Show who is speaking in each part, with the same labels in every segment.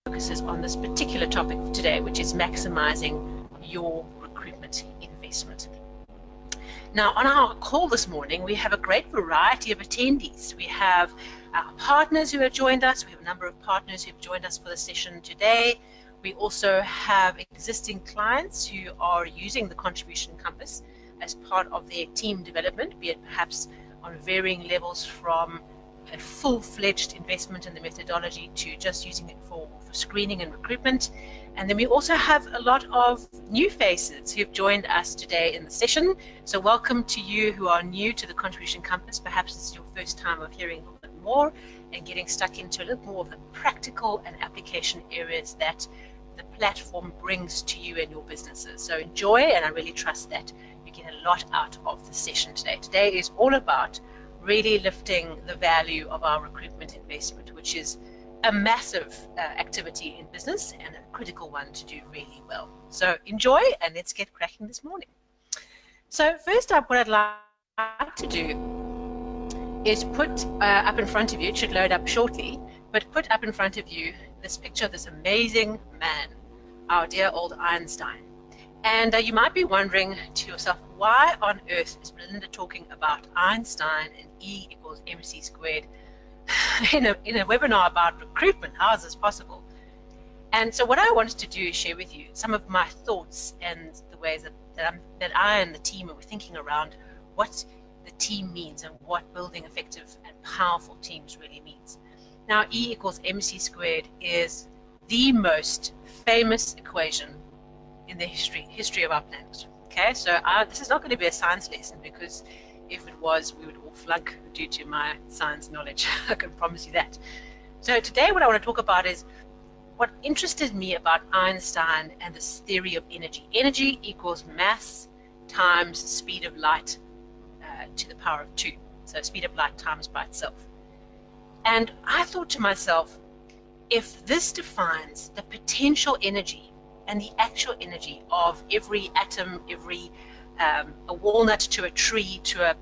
Speaker 1: focuses on this particular topic today, which is maximizing your recruitment investment. Now, on our call this morning, we have a great variety of attendees. We have our partners who have joined us. We have a number of partners who have joined us for the session today. We also have existing clients who are using the contribution compass as part of their team development, be it perhaps on varying levels from a full-fledged investment in the methodology to just using it for screening and recruitment. And then we also have a lot of new faces who've joined us today in the session. So welcome to you who are new to the Contribution Compass. Perhaps it's your first time of hearing a little bit more and getting stuck into a little more of the practical and application areas that the platform brings to you and your businesses. So enjoy, and I really trust that you get a lot out of the session today. Today is all about really lifting the value of our recruitment investment, which is a massive activity in business and a critical one to do really well. So enjoy, and let's get cracking this morning. So first up, what I'd like to do is put up in front of you, it should load up shortly, but put up in front of you this picture of this amazing man, our dear old Einstein. And you might be wondering to yourself, why on earth is Belinda talking about Einstein and E equals MC squared in a webinar about recruitment? How is this possible? And so what I wanted to do is share with you some of my thoughts and the ways that I and the team are thinking around what the team means and what building effective and powerful teams really means. Now, E equals MC squared is the most famous equation in the history of our planet. Okay, so this is not going to be a science lesson, because if it was, we would all flunk due to my science knowledge. I can promise you that. So today what I want to talk about is what interested me about Einstein and this theory of energy. Energy equals mass times speed of light to the power of 2. So speed of light times by itself. And I thought to myself, if this defines the potential energy and the actual energy of every atom, every a walnut to a tree to a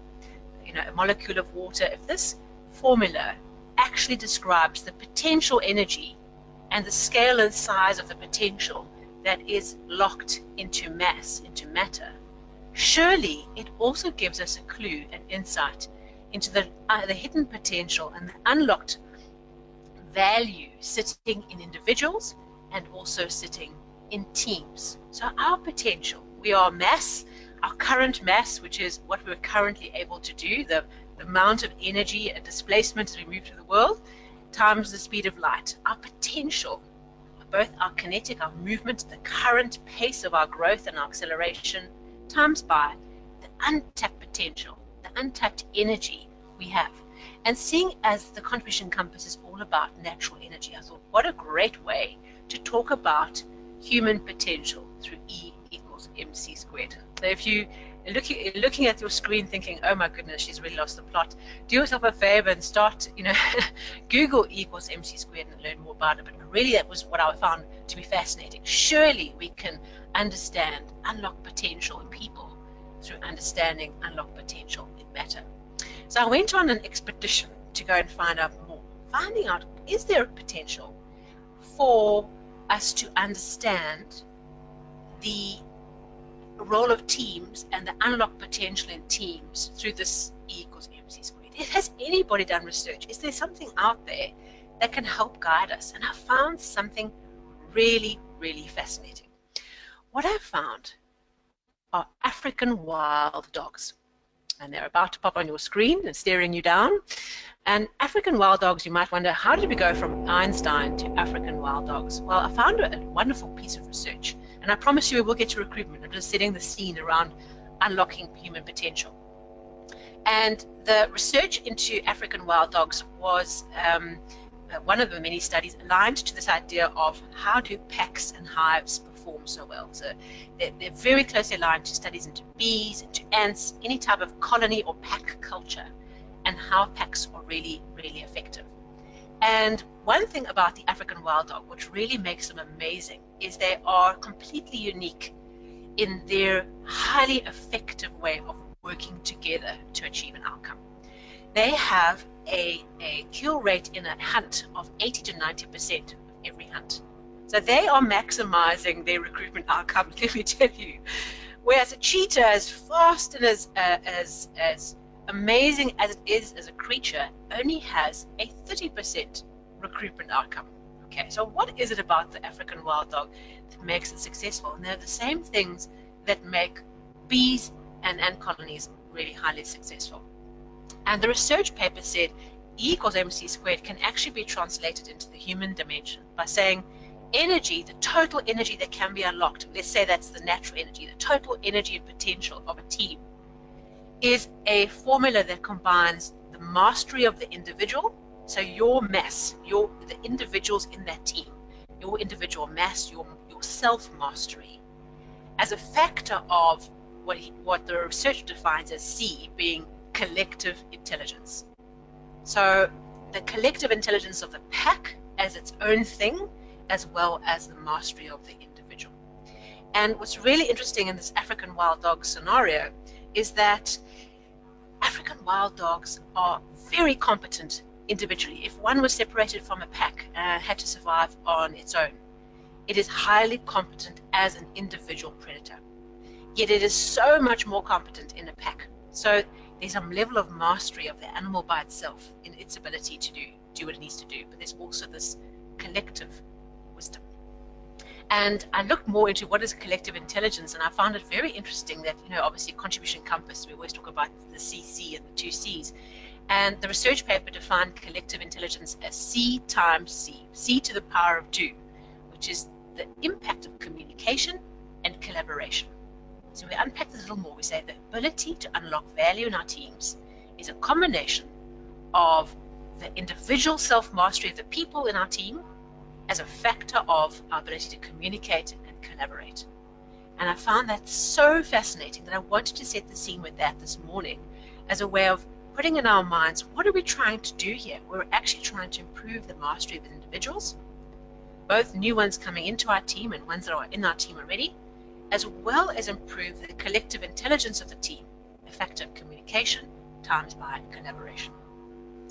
Speaker 1: molecule of water, if this formula actually describes the potential energy and the scale and size of the potential that is locked into mass, into matter, surely it also gives us a clue and insight into the hidden potential and the unlocked value sitting in individuals and also sitting in teams. So our potential, we are mass, our current mass, which is what we're currently able to do, the amount of energy and displacement as we move through the world, times the speed of light. Our potential, both our kinetic, our movement, the current pace of our growth and our acceleration, times by the untapped potential, the untapped energy we have. And seeing as the Contribution Compass is all about natural energy, I thought, what a great way to talk about human potential through E equals MC squared. So if you are looking at your screen thinking, oh my goodness, she's really lost the plot, do yourself a favor and start, Google E equals MC squared and learn more about it. But really that was what I found to be fascinating. Surely we can understand, unlock potential in people through understanding, unlock potential in matter. So I went on an expedition to go and find out more, finding out, is there a potential for us to understand the role of teams and the unlocked potential in teams through this E equals MC squared? Has anybody done research? Is there something out there that can help guide us? And I found something really, really fascinating. What I found are African wild dogs. And they're about to pop on your screen and staring you down. And African wild dogs, you might wonder, how did we go from Einstein to African wild dogs? Well, I found a wonderful piece of research, and I promise you we will get to recruitment. I'm just setting the scene around unlocking human potential. And the research into African wild dogs was one of the many studies aligned to this idea of how do packs and hives perform so well. So they're very closely aligned to studies into bees, into ants, any type of colony or pack culture, and how packs are really, really effective. And one thing about the African wild dog, which really makes them amazing, is they are completely unique in their highly effective way of working together to achieve an outcome. They have a kill rate in a hunt of 80 to 90% of every hunt. So they are maximizing their recruitment outcome, let me tell you. Whereas a cheetah, as fast and as amazing as it is as a creature, only has a 30% recruitment outcome. Okay, so what is it about the African wild dog that makes it successful? And they're the same things that make bees and ant colonies really highly successful. And the research paper said E equals MC squared can actually be translated into the human dimension by saying energy, the total energy that can be unlocked, let's say that's the natural energy, the total energy and potential of a team, is a formula that combines the mastery of the individual, so your mass, the individuals in that team, your individual mass, your self-mastery, as a factor of what the research defines as C, being collective intelligence. So the collective intelligence of the pack as its own thing, as well as the mastery of the individual. And what's really interesting in this African wild dog scenario is that African wild dogs are very competent individually. If one was separated from a pack and had to survive on its own, it is highly competent as an individual predator. Yet it is so much more competent in a pack. So there's some level of mastery of the animal by itself in its ability to do what it needs to do. But there's also this collective wisdom. And I looked more into what is collective intelligence, and I found it very interesting that, obviously contribution compass, we always talk about the CC and the two Cs. And the research paper defined collective intelligence as C times C, C to the power of 2, which is the impact of communication and collaboration. So we unpack this a little more. We say the ability to unlock value in our teams is a combination of the individual self-mastery of the people in our team as a factor of our ability to communicate and collaborate. And I found that so fascinating that I wanted to set the scene with that this morning as a way of putting in our minds, what are we trying to do here? We're actually trying to improve the mastery of the individuals, both new ones coming into our team and ones that are in our team already, as well as improve the collective intelligence of the team, a factor of communication times by collaboration.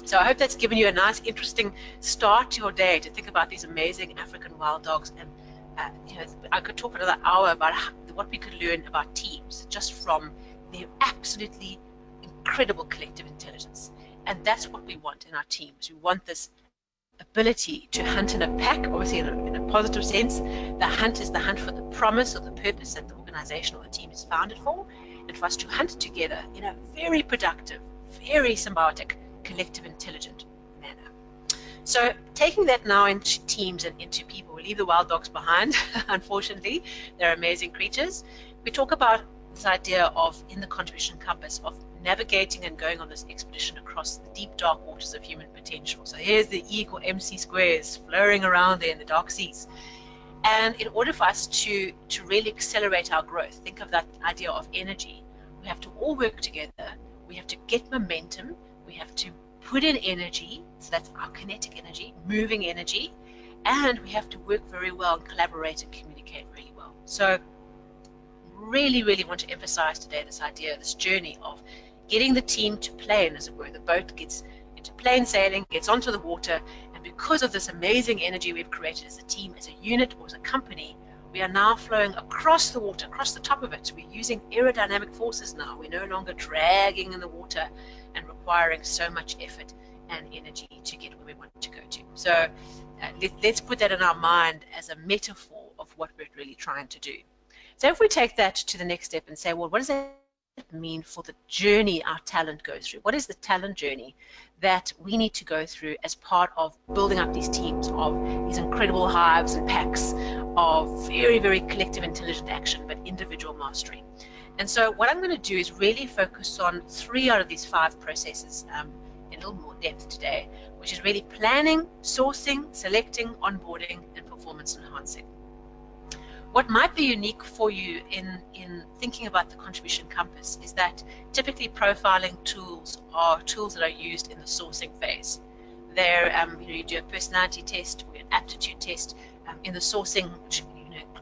Speaker 1: So I hope that's given you a nice, interesting start to your day to think about these amazing African wild dogs. And I could talk another hour about what we could learn about teams just from their absolutely incredible collective intelligence. And that's what we want in our teams. We want this ability to hunt in a pack, obviously in a positive sense. The hunt is the hunt for the promise or the purpose that the organization or the team is founded for, and for us to hunt together in a very productive, very symbiotic, collective intelligent manner. So taking that now into teams and into people, we leave the wild dogs behind. Unfortunately, they're amazing creatures. We talk about this idea of, in the contribution compass, of navigating and going on this expedition across the deep dark waters of human potential. So here's the E equal MC squares flowing around there in the dark seas. And in order for us to really accelerate our growth, think of that idea of energy. We have to all work together. We have to get momentum. We have to put in energy, so that's our kinetic energy, moving energy, and we have to work very well and collaborate and communicate really well. So really, really want to emphasize today this idea, this journey of getting the team to plane, as it were. The boat gets into plain sailing, gets onto the water, and because of this amazing energy we've created as a team, as a unit, or as a company, we are now flowing across the water, across the top of it. So we're using aerodynamic forces now. We're no longer dragging in the water and requiring so much effort and energy to get where we want to go to. So let's put that in our mind as a metaphor of what we're really trying to do. So if we take that to the next step and say, well, what does that mean for the journey our talent goes through? What is the talent journey that we need to go through as part of building up these teams of these incredible hives and packs of very, very collective intelligent action, but individual mastery? And so what I'm going to do is really focus on 3 out of these 5 processes in a little more depth today, which is really planning, sourcing, selecting, onboarding, and performance enhancing. What might be unique for you in thinking about the contribution compass is that typically profiling tools are tools that are used in the sourcing phase. They're, you do a personality test or an aptitude test in the sourcing, which,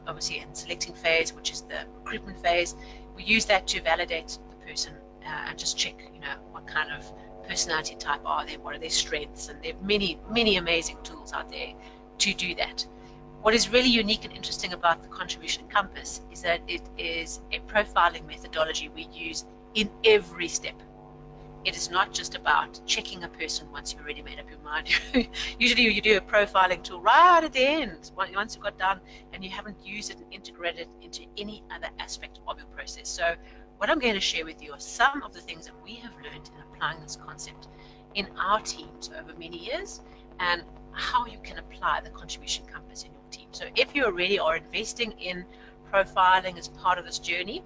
Speaker 1: obviously in selecting phase, which is the recruitment phase. We use that to validate the person and just check, what kind of personality type are they, what are their strengths, and there are many, many amazing tools out there to do that. What is really unique and interesting about the Contribution Compass is that it is a profiling methodology we use in every step. It is not just about checking a person once you've already made up your mind. Usually you do a profiling tool right at the end, once you've got done and you haven't used it and integrated it into any other aspect of your process. So what I'm going to share with you are some of the things that we have learned in applying this concept in our teams over many years, and how you can apply the Contribution Compass in your team. So if you already are investing in profiling as part of this journey,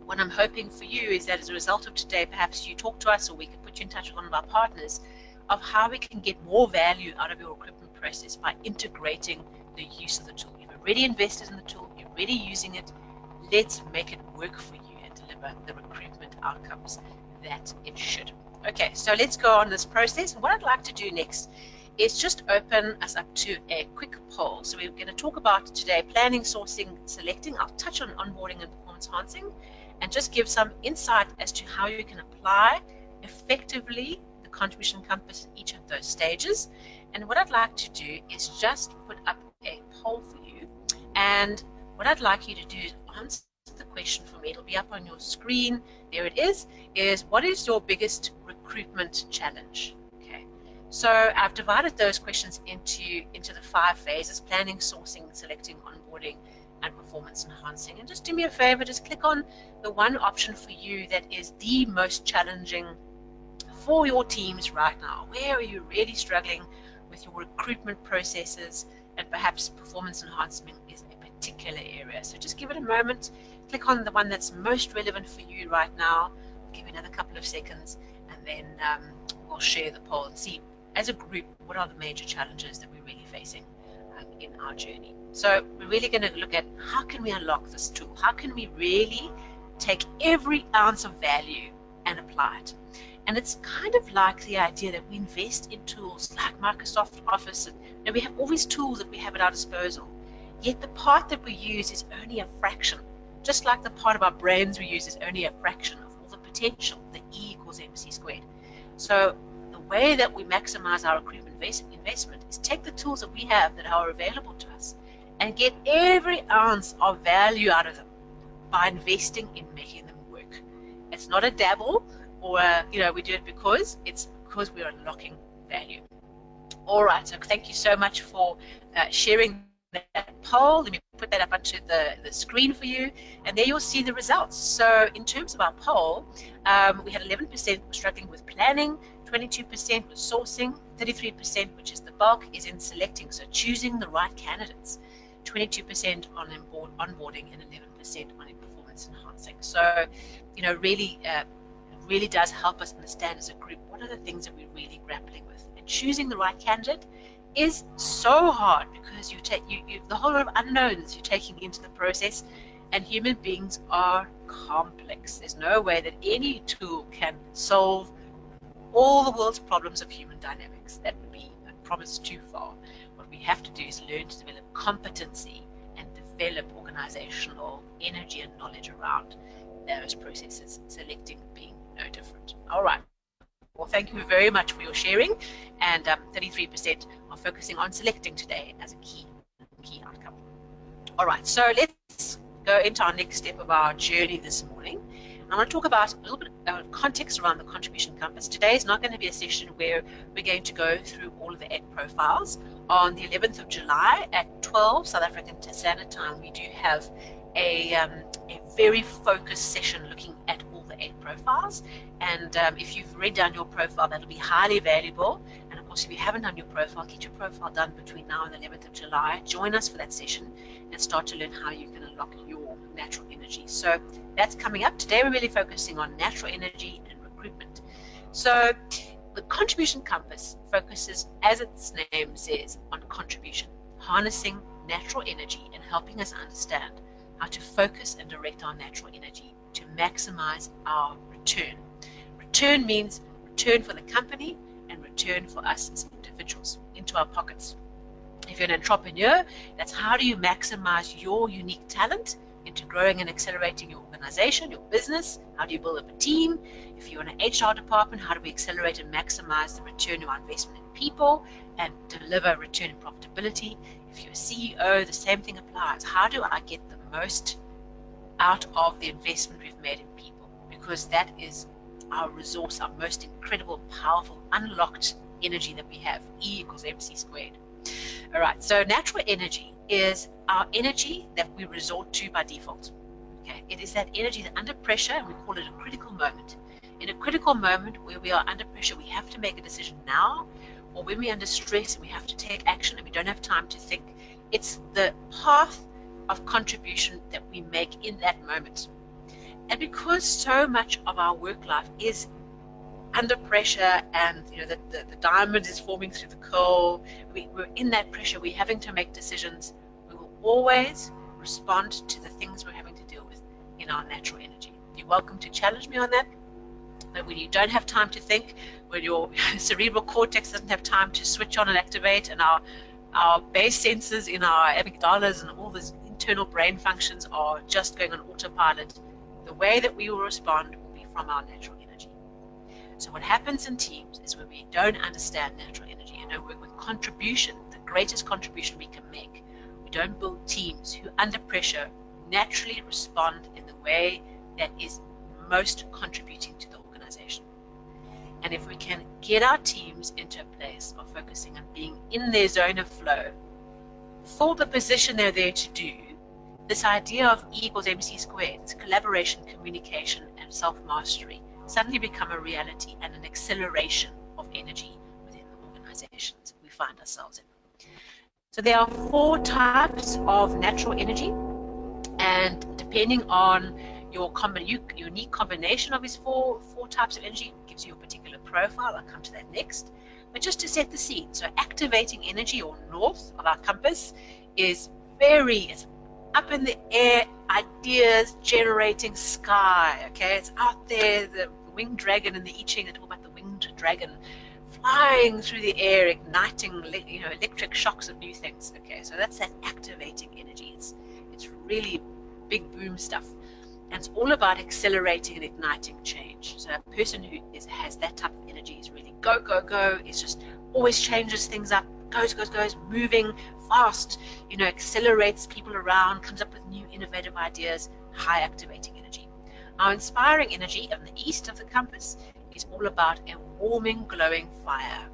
Speaker 1: what I'm hoping for you is that as a result of today, perhaps you talk to us or we can put you in touch with one of our partners of how we can get more value out of your recruitment process by integrating the use of the tool. You've already invested in the tool, you're already using it. Let's make it work for you and deliver the recruitment outcomes that it should. Okay, so let's go on this process. And what I'd like to do next is just open us up to a quick poll. So we're going to talk about today planning, sourcing, selecting. I'll touch on onboarding and performance enhancing and just give some insight as to how you can apply effectively the Contribution Compass in each of those stages. And what I'd like to do is just put up a poll for you. And what I'd like you to do is answer the question for me. It'll be up on your screen. There it is what is your biggest recruitment challenge? Okay. So I've divided those questions into the 5 phases: planning, sourcing, selecting, onboarding, and performance enhancing. And just do me a favor, just click on the one option for you that is the most challenging for your teams right now. Where are you really struggling with your recruitment processes, and perhaps performance enhancement is a particular area. So just give it a moment, click on the one that's most relevant for you right now. I'll give you another couple of seconds, and then we'll share the poll and see as a group what are the major challenges that we're really facing in our journey. So we're really going to look at how can we unlock this tool? How can we really take every ounce of value and apply it? And it's kind of like the idea that we invest in tools like Microsoft Office, and we have all these tools that we have at our disposal. Yet the part that we use is only a fraction. Just like the part of our brains we use is only a fraction of all the potential, the E equals MC squared. So the way that we maximize our recruitment investment is take the tools that we have that are available to us and get every ounce of value out of them by investing in making them work. It's not a dabble or we do it because we are unlocking value. All right, so thank you so much for sharing that poll. Let me put that up onto the screen for you, and there you'll see the results. So in terms of our poll, we had 11% struggling with planning, 22% with sourcing, 33%, which is the bulk, is in selecting, so choosing the right candidates, 22% on onboarding, and 11% on performance enhancing. So, really does help us understand as a group what are the things that we're really grappling with. And choosing the right candidate is so hard because you the whole lot of unknowns you're taking into the process, and human beings are complex. There's no way that any tool can solve all the world's problems of human dynamics. That would be a promise too far. What we have to do is learn to develop competency and develop organizational energy and knowledge around those processes, selecting being no different. All right. Well, thank you very much for your sharing, and 33% are focusing on selecting today as a key outcome. All right, so let's go into our next step of our journey this morning. I want to talk about a little bit of context around the Contribution Compass. Today is not going to be a session where we're going to go through all of the 8 profiles. On the 11th of July at 12 South African Standard Time, we do have a very focused session looking at all the 8 profiles. And if you've already done your profile, that'll be highly valuable. And of course, if you haven't done your profile, get your profile done between now and the 11th of July. Join us for that session and start to learn how you can unlock your natural energy. So that's coming up. Today we're really focusing on natural energy and recruitment. So the Contribution Compass focuses, as its name says, on contribution, harnessing natural energy and helping us understand how to focus and direct our natural energy to maximize our return. Return means return for the company and return for us as individuals into our pockets. If you're an entrepreneur, that's how do you maximize your unique talent into growing and accelerating your organization, your business? How do you build up a team? If you're in an HR department, how do we accelerate and maximize the return of our investment in people and deliver return and profitability? If you're a CEO, the same thing applies. How do I get the most out of the investment we've made in people? Because that is our resource, our most incredible, powerful, unlocked energy that we have. E equals MC squared. All right, so natural energy is our energy that we resort to by default. Okay, it is that energy that under pressure, and we call it a critical moment. In a critical moment where we are under pressure, we have to make a decision now, or when we're under stress and we have to take action and we don't have time to think. It's the path of contribution that we make in that moment. And because so much of our work life is under pressure, and the diamond is forming through the coal, we're in that pressure, we're having to make decisions, we will always respond to the things we're having to deal with in our natural energy. You're welcome to challenge me on that, but when you don't have time to think, when your cerebral cortex doesn't have time to switch on and activate, and our base sensors in our amygdalas and all these internal brain functions are just going on autopilot, the way that we will respond will be from our natural energy. So what happens in teams is when we don't understand natural energy and don't work with contribution, the greatest contribution we can make, we don't build teams who under pressure naturally respond in the way that is most contributing to the organization. And if we can get our teams into a place of focusing on being in their zone of flow for the position they're there to do, this idea of E equals MC squared, it's collaboration, communication, and self-mastery, suddenly become a reality and an acceleration of energy within the organizations we find ourselves in. So there are 4 types of natural energy, and depending on your unique combination of these four types of energy gives you a particular profile. I'll come to that next. But just to set the scene, so activating energy, or north of our compass, is it's up in the air, ideas generating sky. Okay, it's out there, the winged dragon in the I Ching, they talk about the winged dragon flying through the air, igniting electric shocks of new things. Okay, so that's that activating energy. It's really big boom stuff. And it's all about accelerating and igniting change. So a person who has that type of energy is really go, go, go. It's just always changes things up, goes, moving fast, accelerates people around, comes up with new innovative ideas, high activating energy. Our inspiring energy on the east of the compass is all about a warming, glowing fire,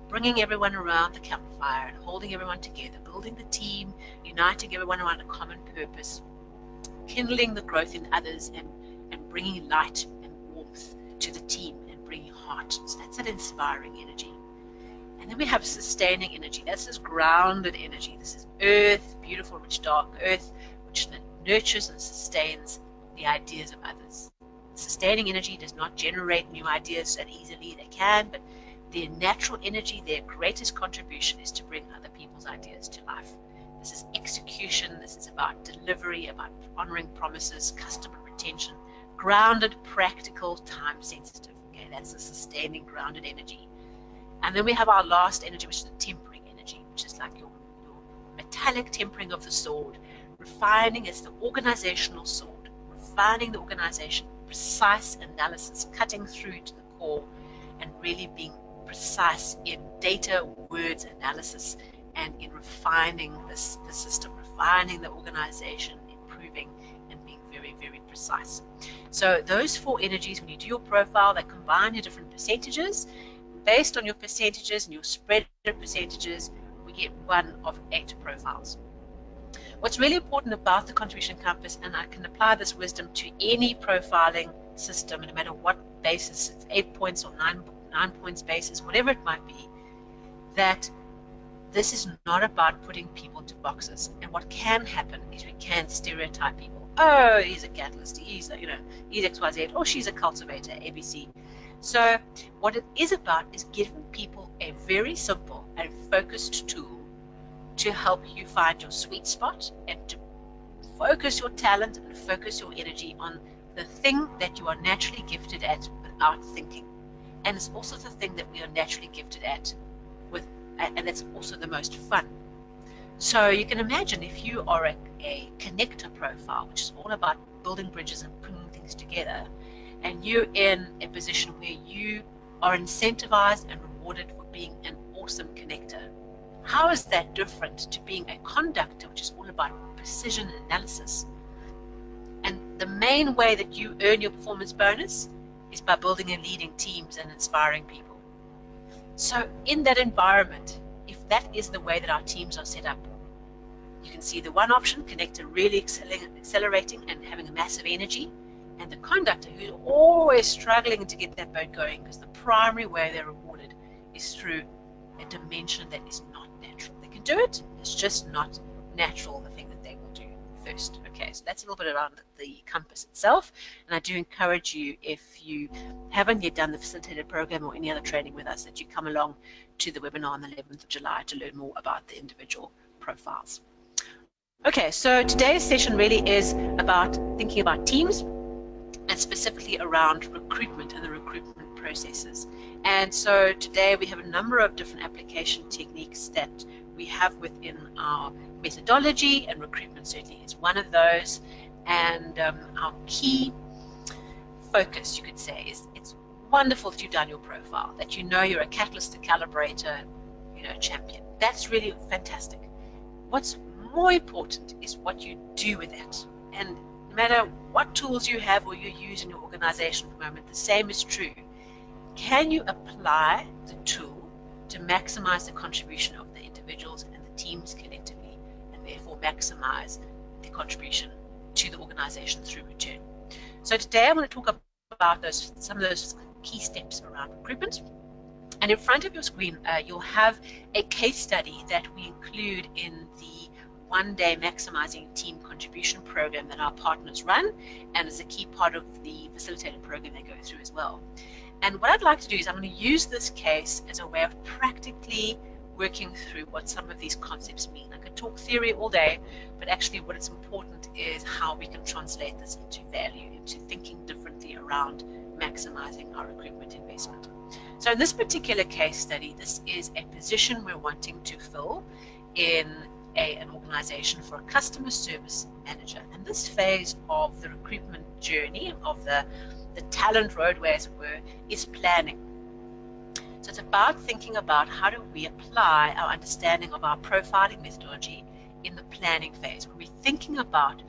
Speaker 1: bringing everyone around the campfire and holding everyone together, building the team, uniting everyone around a common purpose, kindling the growth in others, and bringing light and warmth to the team and bringing heart. So that's an inspiring energy. And then we have sustaining energy. That's this grounded energy. This is earth, beautiful, rich, dark earth, which nurtures and sustains the ideas of others. Sustaining energy does not generate new ideas that easily. They can, but their natural energy, their greatest contribution is to bring other people's ideas to life. This is execution. This is about delivery, about honoring promises, customer retention, grounded, practical, time sensitive. Okay, that's a sustaining, grounded energy. And then we have our last energy, which is the tempering energy, which is like your metallic tempering of the sword. Refining is the organizational sword, refining the organization, precise analysis, cutting through to the core, and really being precise in data, words, analysis, and in refining the system, refining the organization, improving, and being very, very precise. So those 4 energies, when you do your profile, they combine your different percentages. Based on your percentages and your spread of percentages, we get 1 of 8 profiles. What's really important about the contribution compass, and I can apply this wisdom to any profiling system, no matter what basis, it's 8 points or 9 points basis, whatever it might be, that this is not about putting people into boxes. And what can happen is we can stereotype people. Oh, he's a catalyst, he's XYZ, or she's a cultivator, ABC. So what it is about is giving people a very simple and focused tool to help you find your sweet spot and to focus your talent and focus your energy on the thing that you are naturally gifted at without thinking. And it's also the thing that we are naturally gifted at and it's also the most fun. So you can imagine if you are a connector profile, which is all about building bridges and bringing things together, and you're in a position where you are incentivized and rewarded for being an awesome connector, how is that different to being a conductor, which is all about precision and analysis? And the main way that you earn your performance bonus is by building and leading teams and inspiring people. So in that environment, if that is the way that our teams are set up, you can see the one option, connector, really accelerating and having a massive energy, and the conductor who's always struggling to get that boat going, because the primary way they're rewarded is through a dimension that is not natural. They can do it, it's just not natural, the thing that they will do first. Okay, so that's a little bit around the compass itself, and I do encourage you, if you haven't yet done the facilitated program or any other training with us, that you come along to the webinar on the 11th of July to learn more about the individual profiles. Okay, so today's session really is about thinking about teams, and specifically around recruitment and the recruitment processes. And so today we have a number of different application techniques that we have within our methodology, and recruitment certainly is one of those. And our key focus, you could say, is it's wonderful that you've done your profile, that you know you're a catalyst, a calibrator, champion. That's really fantastic. What's more important is what you do with it. And no matter what tools you have or you use in your organization at the moment, the same is true. Can you apply the tool to maximize the contribution of the individuals and the teams collectively, and therefore maximize the contribution to the organization through return? So today I'm going to talk about some of those key steps around recruitment. And in front of your screen, you'll have a case study that we include in the one-day Maximizing Team Contribution program that our partners run, and is a key part of the facilitated program they go through as well. And what I'd like to do is I'm going to use this case as a way of practically working through what some of these concepts mean. I could talk theory all day, but actually what is important is how we can translate this into value, into thinking differently around maximizing our recruitment investment. So in this particular case study, this is a position we're wanting to fill in an organization for a customer service manager. And this phase of the recruitment journey, of the talent roadway, as it were, is planning. So it's about thinking about how do we apply our understanding of our profiling methodology in the planning phase, when we're thinking about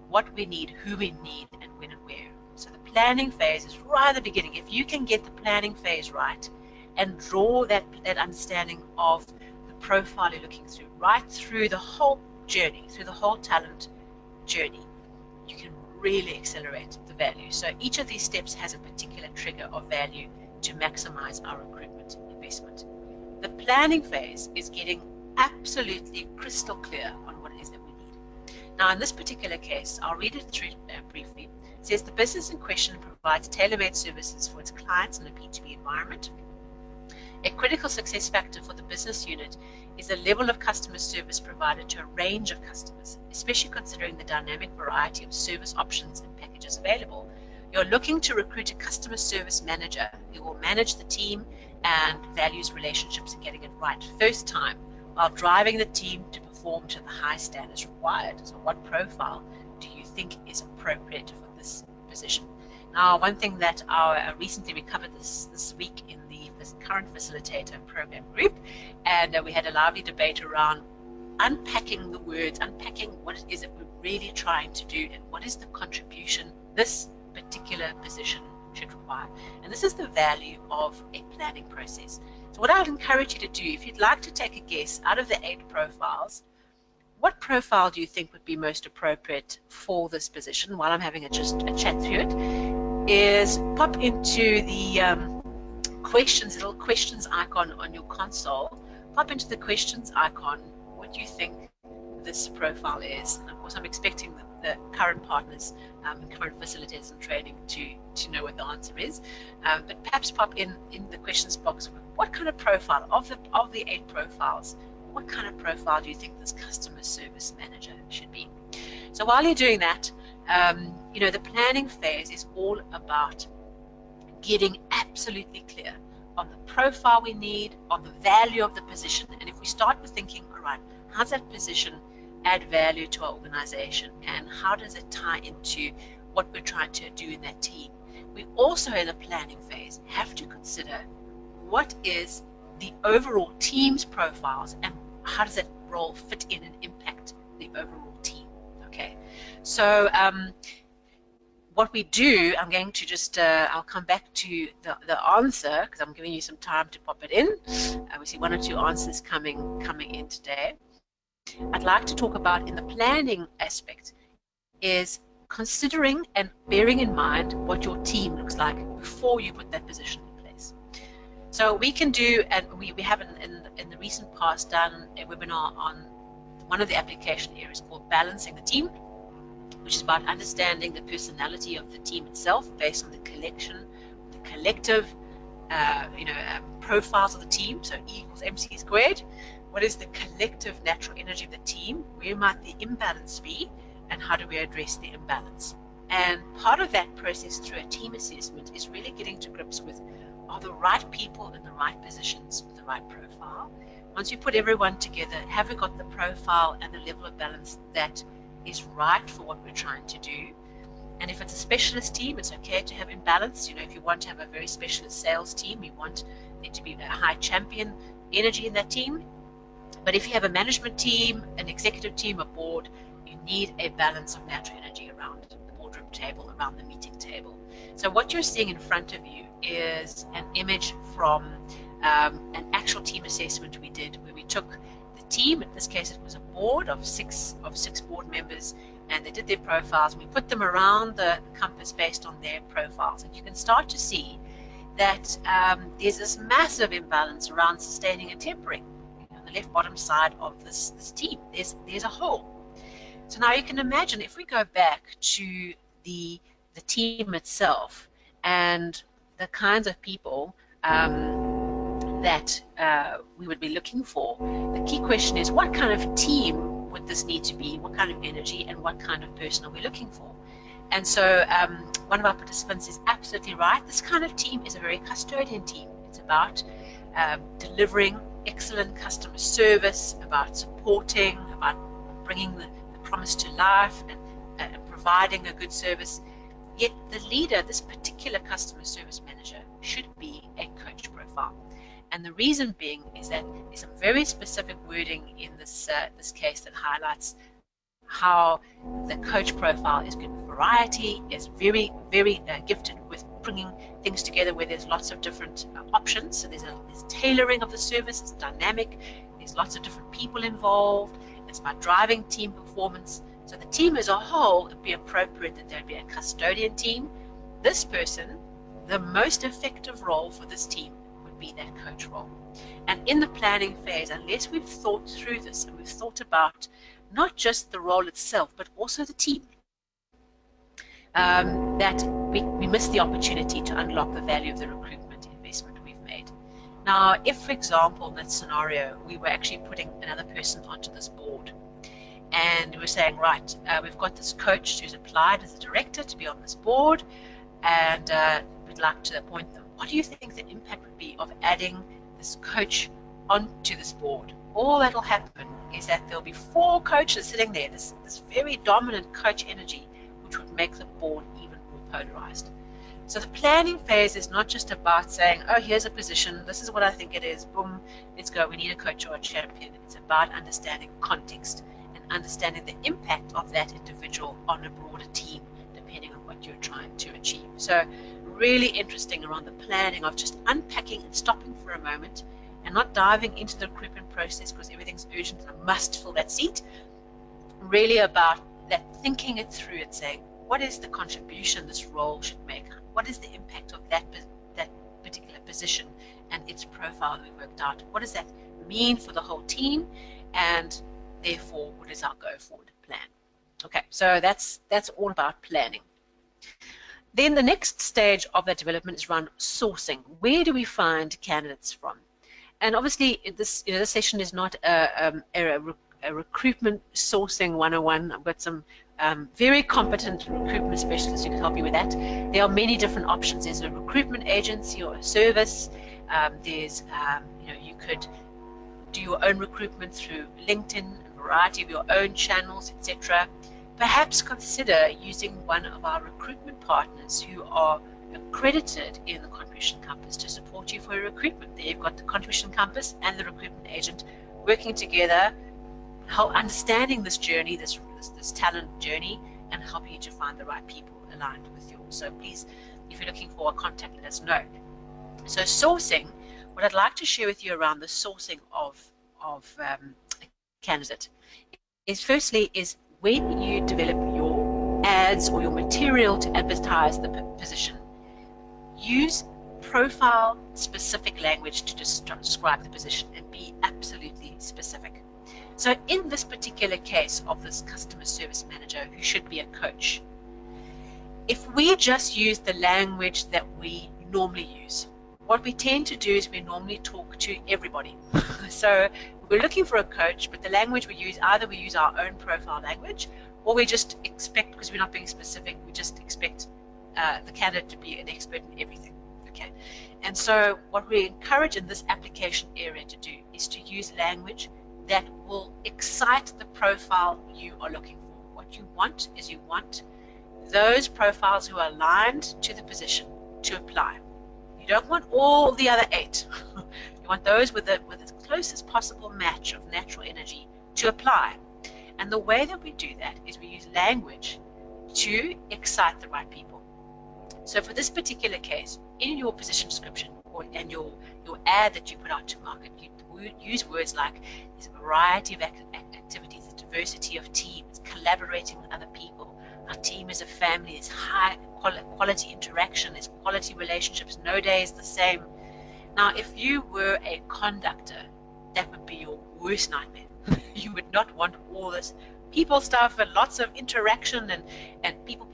Speaker 1: what we need, who we need, and when and where. So the planning phase is right at the beginning. If you can get the planning phase right and draw that understanding of the profile you're looking through, right through the whole journey, through the whole talent journey, you can really accelerate the value. So each of these steps has a particular trigger of value to maximize our recruitment investment. The planning phase is getting absolutely crystal clear on what it is that we need. Now in this particular case, I'll read it through briefly. It says the business in question provides tailor-made services for its clients in a B2B environment. A critical success factor for the business unit is the level of customer service provided to a range of customers, especially considering the dynamic variety of service options and packages available. You're looking to recruit a customer service manager who will manage the team and values relationships and getting it right first time, while driving the team to perform to the high standards required. So what profile do you think is appropriate for this position? Now, one thing that recently we covered this week in the current facilitator program group, and we had a lively debate around unpacking the words, unpacking what it is that we're really trying to do, and what is the contribution this particular position should require. And this is the value of a planning process. So what I would encourage you to do, if you'd like to take a guess, out of the 8 profiles, what profile do you think would be most appropriate for this position? While I'm having just a chat through it, is pop into the little questions icon on your console. Pop into the questions icon what you think this profile is. And of course, I'm expecting the current partners and current facilitators and training to know what the answer is. But perhaps pop in the questions box, what kind of profile of the 8 profiles, what kind of profile do you think this customer service manager should be? So while you're doing that, the planning phase is all about getting absolutely clear on the profile we need, on the value of the position. And if we start with thinking, all right, how's that position add value to our organization, and how does it tie into what we're trying to do in that team. We also, in the planning phase, have to consider what is the overall team's profiles and how does that role fit in and impact the overall team. Okay, so what we do, I'm going to just, I'll come back to the answer because I'm giving you some time to pop it in. We see 1 or 2 answers coming in today. I'd like to talk about in the planning aspect is considering and bearing in mind what your team looks like before you put that position in place. So we can do, and we have in the recent past done a webinar on one of the application areas called balancing the team, which is about understanding the personality of the team itself based on the collective profiles of the team. So E equals MC squared. What is the collective natural energy of the team? Where might the imbalance be? And how do we address the imbalance? And part of that process through a team assessment is really getting to grips with, are the right people in the right positions with the right profile? Once you put everyone together, have we got the profile and the level of balance that is right for what we're trying to do? And if it's a specialist team, it's okay to have imbalance. If you want to have a very specialist sales team, you want there to be a high champion energy in that team. But if you have a management team, an executive team, a board, you need a balance of natural energy around the boardroom table, around the meeting table. So what you're seeing in front of you is an image from an actual team assessment we did, where we took the team, in this case it was a board of six board members, and they did their profiles, and we put them around the compass based on their profiles. And you can start to see that there's this massive imbalance around sustaining and tempering. On the left bottom side of this team, there's a hole. So now you can imagine if we go back to the team itself and the kinds of people that we would be looking for, the key question is, what kind of team would this need to be? What kind of energy and what kind of person are we looking for? And so one of our participants is absolutely right. This kind of team is a very custodian team. It's about delivering excellent customer service, about supporting, about bringing the promise to life, and providing a good service. Yet the leader, this particular customer service manager, should be a coach profile. And the reason being is that there's some very specific wording in this case that highlights how the coach profile is good with variety, is very, very gifted with bringing things together where there's lots of different options. So there's tailoring of the service, it's dynamic, there's lots of different people involved, it's about driving team performance. So the team as a whole, it'd be appropriate that there'd be a custodian team. This person, the most effective role for this team would be that coach role. And in the planning phase, unless we've thought through this and we've thought about not just the role itself, but also the team, that we miss the opportunity to unlock the value of the recruitment investment we've made. Now, if, for example, in that scenario, we were actually putting another person onto this board, and we're saying, right, we've got this coach who's applied as a director to be on this board, and we'd like to appoint them. What do you think the impact would be of adding this coach onto this board? All that'll happen is that there'll be 4 coaches sitting there, this very dominant coach energy, which would make the board even more polarized. So the planning phase is not just about saying, oh, here's a position, this is what I think it is, boom, let's go, we need a coach or a champion. It's about understanding context and understanding the impact of that individual on a broader team, depending on what you're trying to achieve. So really interesting around the planning of just unpacking and stopping for a moment and not diving into the recruitment process because everything's urgent and I must fill that seat. Really about that, thinking it through and saying, what is the contribution this role should make? What is the impact of that particular position and its profile that we worked out? What does that mean for the whole team? And therefore, what is our go-forward plan? Okay, so that's all about planning. Then the next stage of that development is around sourcing. Where do we find candidates from? And obviously, this session is not a recruitment sourcing 101. I've got some very competent recruitment specialists who can help you with that. There are many different options. There's a recruitment agency or a service. You could do your own recruitment through LinkedIn, a variety of your own channels, etc., perhaps consider using one of our recruitment partners who are accredited in the Contribution Compass to support you for your recruitment. There you've got the Contribution Compass and the recruitment agent working together, understanding this journey, this talent journey, and helping you to find the right people aligned with yours. So please, if you're looking for a contact, let us know. So sourcing, what I'd like to share with you around the sourcing of a candidate is, firstly, is when you develop your ads or your material to advertise the position, use profile specific language to describe the position and be absolutely specific. So in this particular case of this customer service manager who should be a coach, if we just use the language that we normally use, what we tend to do is we normally talk to everybody. So we're looking for a coach, but the language we use, either we use our own profile language, or we just expect, because we're not being specific, we just expect the candidate to be an expert in everything. Okay, and so what we encourage in this application area to do is to use language that will excite the profile you are looking for. What you want is you want those profiles who are aligned to the position to apply. You don't want all the other 8. You want those with the closest possible match of natural energy to apply. And the way that we do that is we use language to excite the right people. So for this particular case, in your position description and your ad that you put out to market, you use words like there's a variety of activities, a diversity of teams, collaborating with other people. Our team is a family, there's high quality interaction, there's quality relationships, no day is the same. Now, if you were a conductor, that would be your worst nightmare. You would not want all this people stuff and lots of interaction and people.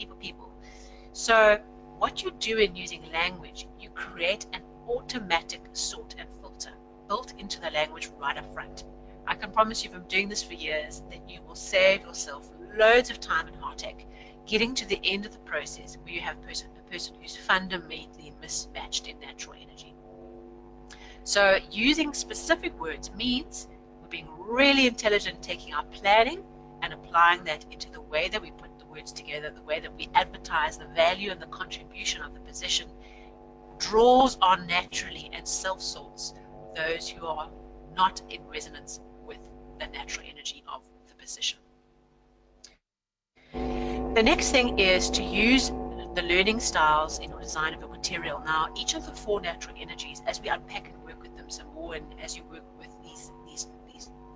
Speaker 1: So what you do in using language, you create an automatic sort and filter built into the language right up front. I can promise you from doing this for years that you will save yourself loads of time and heartache getting to the end of the process where you have a person who's fundamentally mismatched in natural energy. So using specific words means we're being really intelligent, taking our planning and applying that into the way that we put the words together, the way that we advertise the value and the contribution of the position, draws on naturally and self-sorts those who are not in resonance with the natural energy of the position. The next thing is to use the learning styles in your design of your material. Now, each of the 4 natural energies, as we unpack and work with them some more, and as you work with these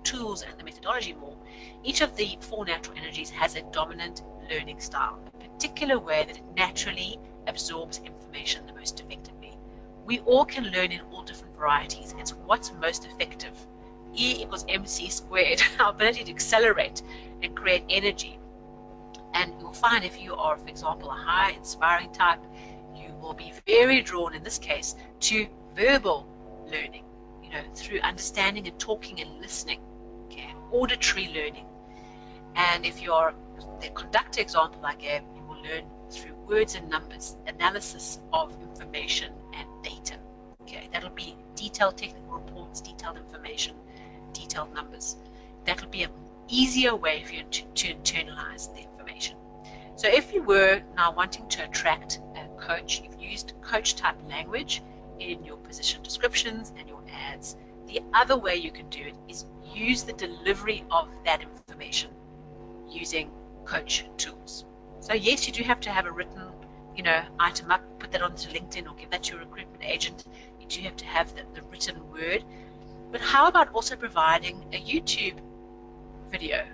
Speaker 1: tools and the methodology more, each of the 4 natural energies has a dominant learning style, a particular way that it naturally absorbs information the most effectively. We all can learn in all different varieties. It's what's most effective. E equals MC squared, our ability to accelerate and create energy. And you'll find if you are, for example, a high inspiring type, you will be very drawn in this case to verbal learning, through understanding and talking and listening, okay, auditory learning. And if you're the conductor example I gave, you will learn through words and numbers, analysis of information and data. Okay, that'll be detailed technical reports, detailed information, detailed numbers. That'll be an easier way for you to internalize the information. So if you were now wanting to attract a coach, you've used coach type language in your position descriptions and your ads. The other way you can do it is use the delivery of that information using coach tools. So yes, you do have to have a written, item up, put that onto LinkedIn or give that to your recruitment agent. You do have to have the written word. But how about also providing a YouTube video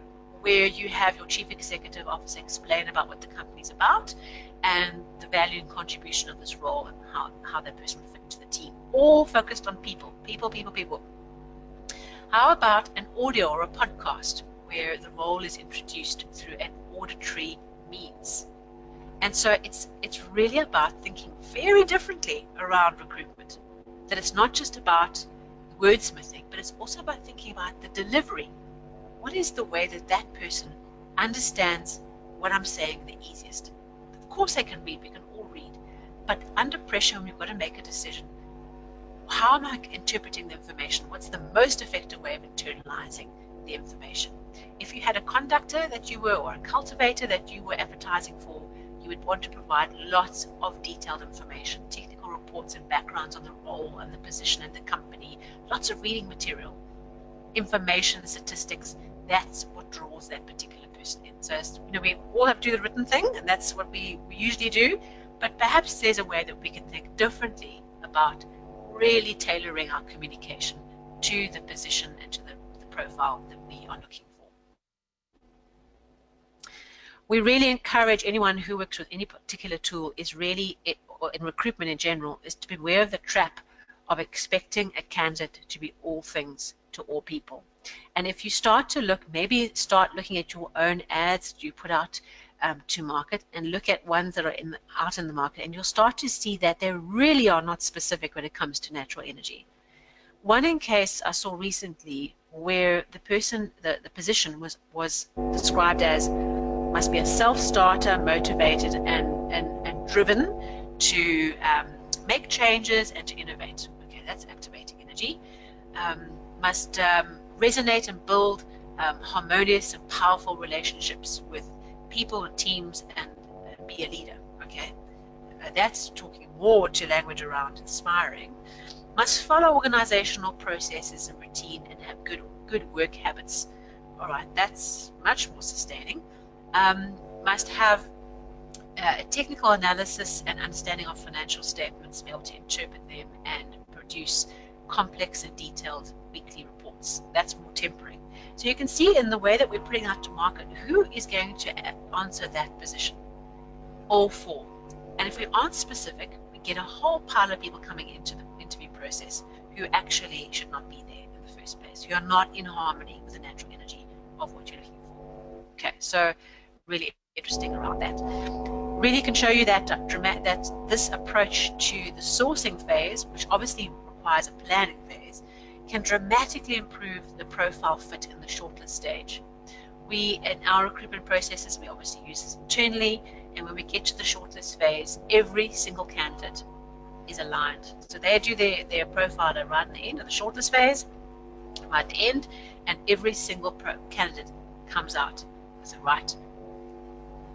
Speaker 1: where you have your chief executive officer explain about what the company's about and the value and contribution of this role and how that person will fit into the team, all focused on people. How about an audio or a podcast where the role is introduced through an auditory means? And so it's really about thinking very differently around recruitment, that it's not just about wordsmithing, but it's also about thinking about the delivery. What is the way that that person understands what I'm saying the easiest? Of course they can read, we can all read, but under pressure when we've got to make a decision, how am I interpreting the information? What's the most effective way of internalizing the information? If you had a conductor that you were, or a cultivator that you were advertising for, you would want to provide lots of detailed information, technical reports and backgrounds on the role and the position in the company, lots of reading material, information, statistics. That's what draws that particular person in. So, we all have to do the written thing, and that's what we usually do, but perhaps there's a way that we can think differently about really tailoring our communication to the position and to the profile that we are looking for. We really encourage anyone who works with any particular tool is really, or in recruitment in general, is to be aware of the trap of expecting a candidate to be all things to all people. And if you start to look, maybe start looking at your own ads that you put out to market, and look at ones that are out in the market, and you'll start to see that they really are not specific when it comes to natural energy. One in case I saw recently where the person, the position was described as must be a self-starter, motivated and driven to make changes and to innovate. Okay, that's activating energy. Must resonate and build harmonious and powerful relationships with people and teams, and be a leader. Okay, that's talking more to language around inspiring. Must follow organizational processes and routine and have good work habits. All right, that's much more sustaining. Must have a technical analysis and understanding of financial statements, be able to interpret them and produce complex and detailed weekly reports. That's more tempering. So you can see in the way that we're putting out to market who is going to answer that position. All four. And if we aren't specific, we get a whole pile of people coming into the interview process who actually should not be there in the first place, who are not in harmony with the natural energy of what you're looking for. Okay, so really interesting around that. Really can show you that that this approach to the sourcing phase, which obviously requires a planning phase, can dramatically improve the profile fit in the shortlist stage. We, in our recruitment processes, we obviously use this internally, and when we get to the shortlist phase, every single candidate is aligned. So they do their profile right at the end of the shortlist phase, right at the end, and every single candidate comes out as the right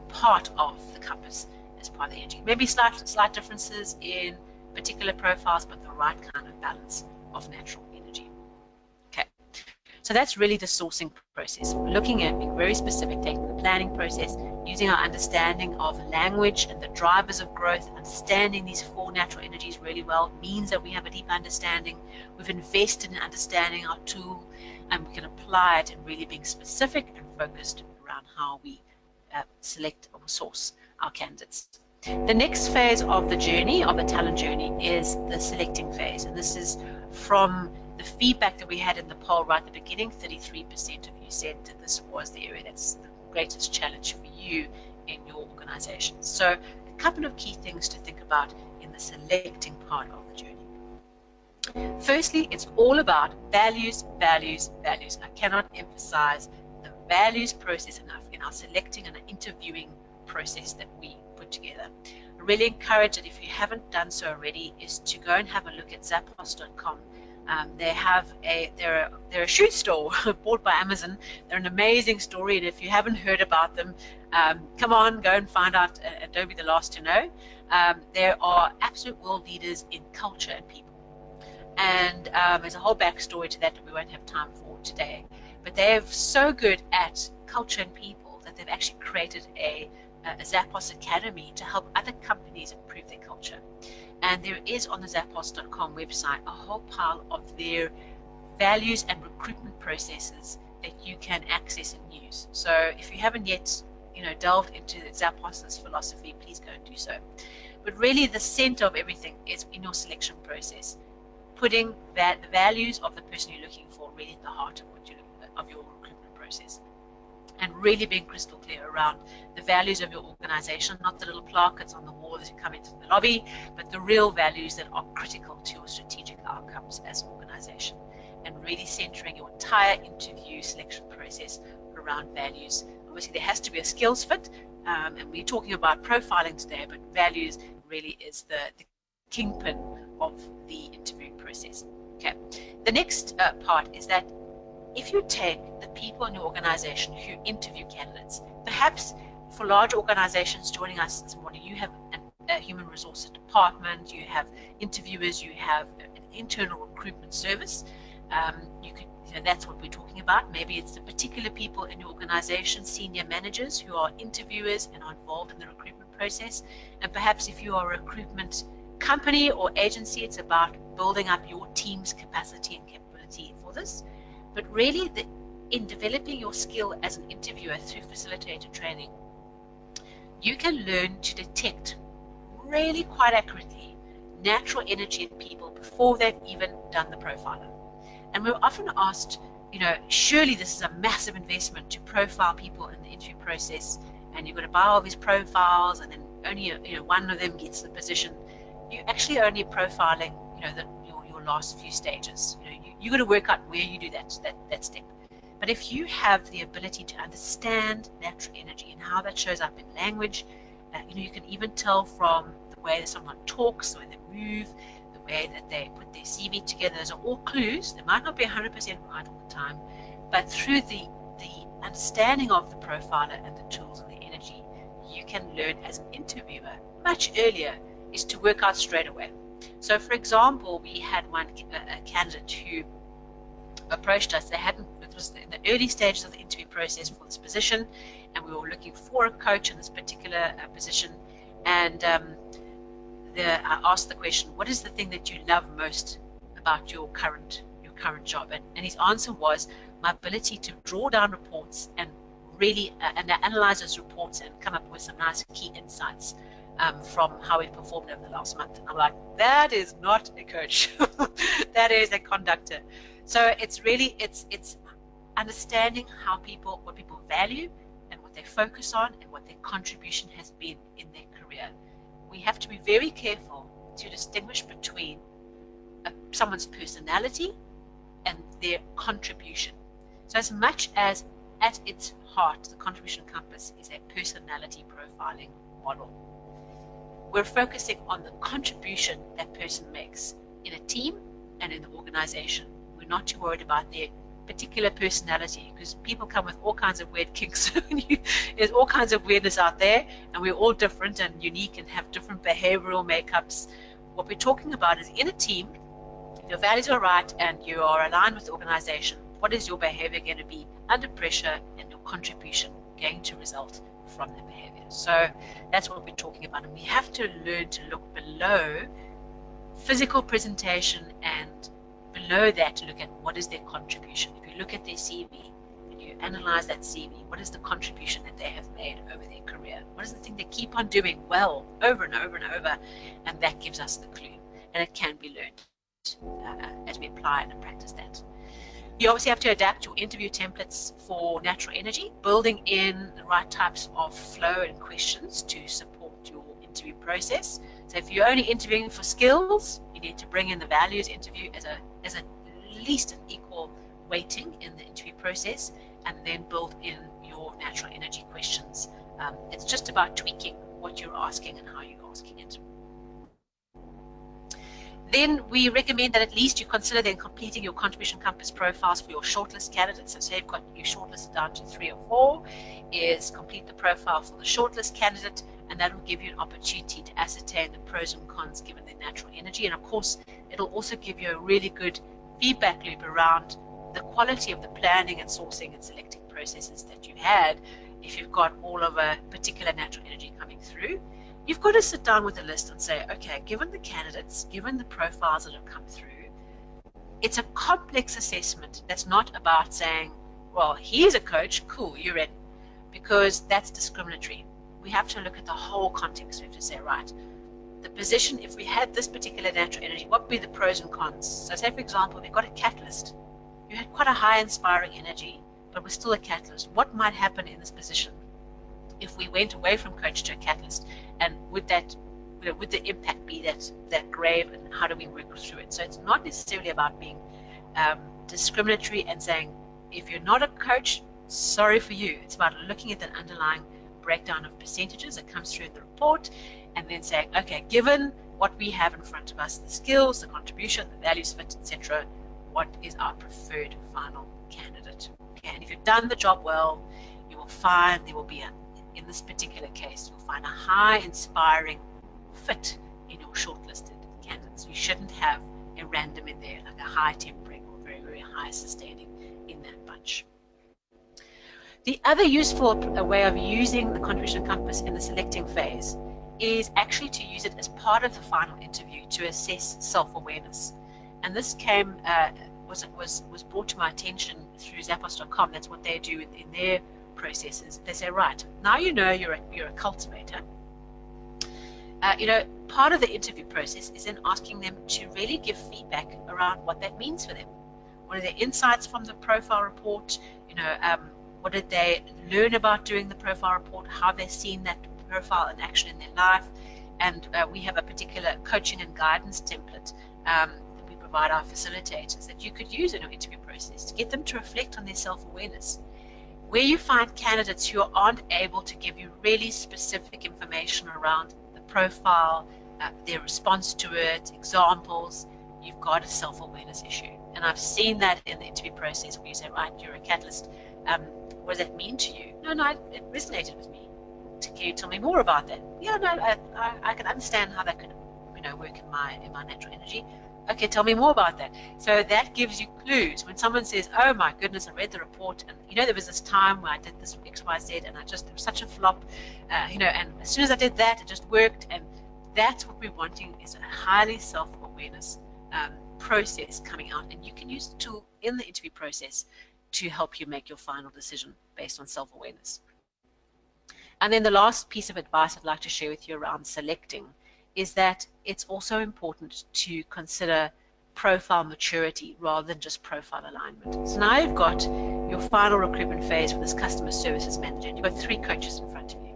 Speaker 1: part of the compass as part of the energy. Maybe slight differences in particular profiles, but the right kind of balance of natural energy. Okay, so that's really the sourcing process. We're looking at being very specific, taking the planning process, using our understanding of language and the drivers of growth, understanding these four natural energies really well means that we have a deep understanding. We've invested in understanding our tool, and we can apply it and really being specific and focused around how we select or source our candidates. The next phase of the journey, of the talent journey, is the selecting phase, and this is from the feedback that we had in the poll right at the beginning. 33% of you said that this was the area that's the greatest challenge for you in your organization. So a couple of key things to think about in the selecting part of the journey. Firstly, it's all about values, values, values. I cannot emphasize the values process enough in our selecting and interviewing process that we put together. I really encourage that if you haven't done so already, is to go and have a look at zappos.com. They're a shoe store bought by Amazon. They're an amazing story, and if you haven't heard about them, come on, go and find out, and don't be the last to know. They are absolute world leaders in culture and people, and there's a whole backstory to that we won't have time for today. But they're so good at culture and people that they've actually created a Zappos Academy to help other companies improve their culture. And there is on the zappos.com website a whole pile of their values and recruitment processes that you can access and use. So if you haven't yet, delved into Zappos's philosophy, please go and do so. But really, the center of everything is in your selection process, putting the values of the person you're looking for really at the heart of your recruitment process. And really being crystal clear around the values of your organization, not the little placards on the wall as you come into the lobby, but the real values that are critical to your strategic outcomes as an organization. And really centering your entire interview selection process around values. Obviously, there has to be a skills fit, and we're talking about profiling today, but values really is the kingpin of the interviewing process. Okay. The next part is that if you take the people in your organization who interview candidates, perhaps for large organizations joining us this morning, you have a human resources department, you have interviewers, you have an internal recruitment service. That's what we're talking about. Maybe it's the particular people in your organization, senior managers who are interviewers and are involved in the recruitment process. And perhaps if you are a recruitment company or agency, it's about building up your team's capacity and capability for this. But really, in developing your skill as an interviewer through facilitated training, you can learn to detect really quite accurately natural energy in people before they've even done the profiling. And we're often asked, surely this is a massive investment to profile people in the interview process, and you've got to buy all these profiles, and then only one of them gets the position. You're actually only profiling your last few stages. You've got to work out where you do that step. But if you have the ability to understand natural energy and how that shows up in language, you can even tell from the way that someone talks, the way they move, the way that they put their CV together. Those are all clues. They might not be 100% right all the time, but through the understanding of the profiler and the tools and the energy, you can learn as an interviewer much earlier is to work out straight away. So, for example, we had a candidate who approached us. It was in the early stages of the interview process for this position, and we were looking for a coach in this particular position. And I asked the question, what is the thing that you love most about your current job? And his answer was, my ability to draw down reports and really analyze those reports and come up with some nice key insights from how we performed over the last month. And I'm like, that is not a coach. That is a conductor. So it's understanding what people value and what they focus on and what their contribution has been in their career. We have to be very careful to distinguish between someone's personality and their contribution. So as much as at its heart, the contribution compass is a personality profiling model, we're focusing on the contribution that person makes in a team and in the organization. We're not too worried about their particular personality, because people come with all kinds of weird kinks. There's all kinds of weirdness out there, and we're all different and unique and have different behavioral makeups. What we're talking about is, in a team, if your values are right and you are aligned with the organization, what is your behavior going to be under pressure, and your contribution going to result from the behavior? So that's what we're talking about, and we have to learn to look below physical presentation and below that to look at what is their contribution. If you look at their CV and you analyze that CV, what is the contribution that they have made over their career? What is the thing they keep on doing well over and over and over? And that gives us the clue, and it can be learned as we apply and practice that. You obviously have to adapt your interview templates for natural energy, building in the right types of flow and questions to support your interview process. So if you're only interviewing for skills, you need to bring in the values interview as at least an equal weighting in the interview process, and then build in your natural energy questions. It's just about tweaking what you're asking and how you're asking it. Then we recommend that at least you consider then completing your contribution compass profiles for your shortlist candidates. So say you've got your shortlist down to 3 or 4, is complete the profile for the shortlist candidate, and that will give you an opportunity to ascertain the pros and cons given their natural energy. And of course, it'll also give you a really good feedback loop around the quality of the planning and sourcing and selecting processes that you had. If you've got all of a particular natural energy coming through, you've got to sit down with a list and say, okay, given the candidates, given the profiles that have come through, it's a complex assessment that's not about saying, well, here's a coach, cool, you're in, because that's discriminatory. We have to look at the whole context. We have to say, right, the position, if we had this particular natural energy, what would be the pros and cons? So say, for example, we've got a catalyst. You had quite a high inspiring energy, but we're still a catalyst. What might happen in this position if we went away from coach to a catalyst? And would the impact be that grave, and how do we work through it? So it's not necessarily about being discriminatory and saying, if you're not a coach, sorry for you. It's about looking at the underlying breakdown of percentages that comes through in the report, and then saying, okay, given what we have in front of us, the skills, the contribution, the values fit, etc., what is our preferred final candidate. Okay, and if you've done the job well, you will find there will be in this particular case, you'll find a high inspiring fit in your shortlisted candidates. You shouldn't have a random in there, like a high tempering or very, very high sustaining in that bunch. The other useful way of using the contribution compass in the selecting phase is actually to use it as part of the final interview to assess self-awareness. And this came was brought to my attention through Zappos.com. That's what they do in their processes. They say, right, now you know you're a cultivator. Part of the interview process is then asking them to really give feedback around what that means for them. What are their insights from the profile report? What did they learn about doing the profile report? How they've seen that profile in action in their life? And we have a particular coaching and guidance template that we provide our facilitators that you could use in your interview process to get them to reflect on their self-awareness. Where you find candidates who aren't able to give you really specific information around the profile, their response to it, examples, you've got a self-awareness issue. And I've seen that in the interview process where you say, right, you're a catalyst. What does that mean to you? No, it resonated with me. Can you tell me more about that? Yeah, no, I can understand how that could, work in my natural energy. Okay, tell me more about that. So that gives you clues. When someone says, oh my goodness, I read the report, and there was this time where I did this X, Y, Z, and it was such a flop, and as soon as I did that, it just worked. And that's what we're wanting, is a highly self-awareness process coming out. And you can use the tool in the interview process to help you make your final decision based on self-awareness. And then the last piece of advice I'd like to share with you around selecting is that it's also important to consider profile maturity rather than just profile alignment. So now you've got your final recruitment phase with this customer services manager, and you've got 3 coaches in front of you.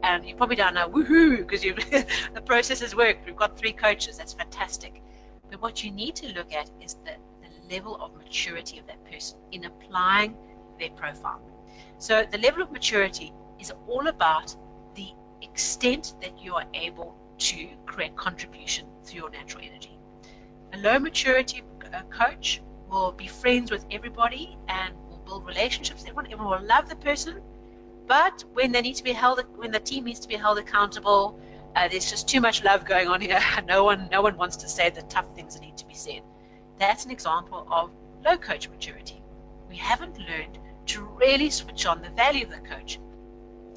Speaker 1: And you probably don't know, woohoo, because the process has worked. We've got 3 coaches. That's fantastic. But what you need to look at is the level of maturity of that person in applying their profile. So the level of maturity is all about the extent that you are able to create contribution through your natural energy. A low maturity coach will be friends with everybody and will build relationships with everyone. Everyone will love the person, but when they need to be held, when the team needs to be held accountable, there's just too much love going on here. No one wants to say the tough things that need to be said. That's an example of low coach maturity. We haven't learned to really switch on the value of the coach,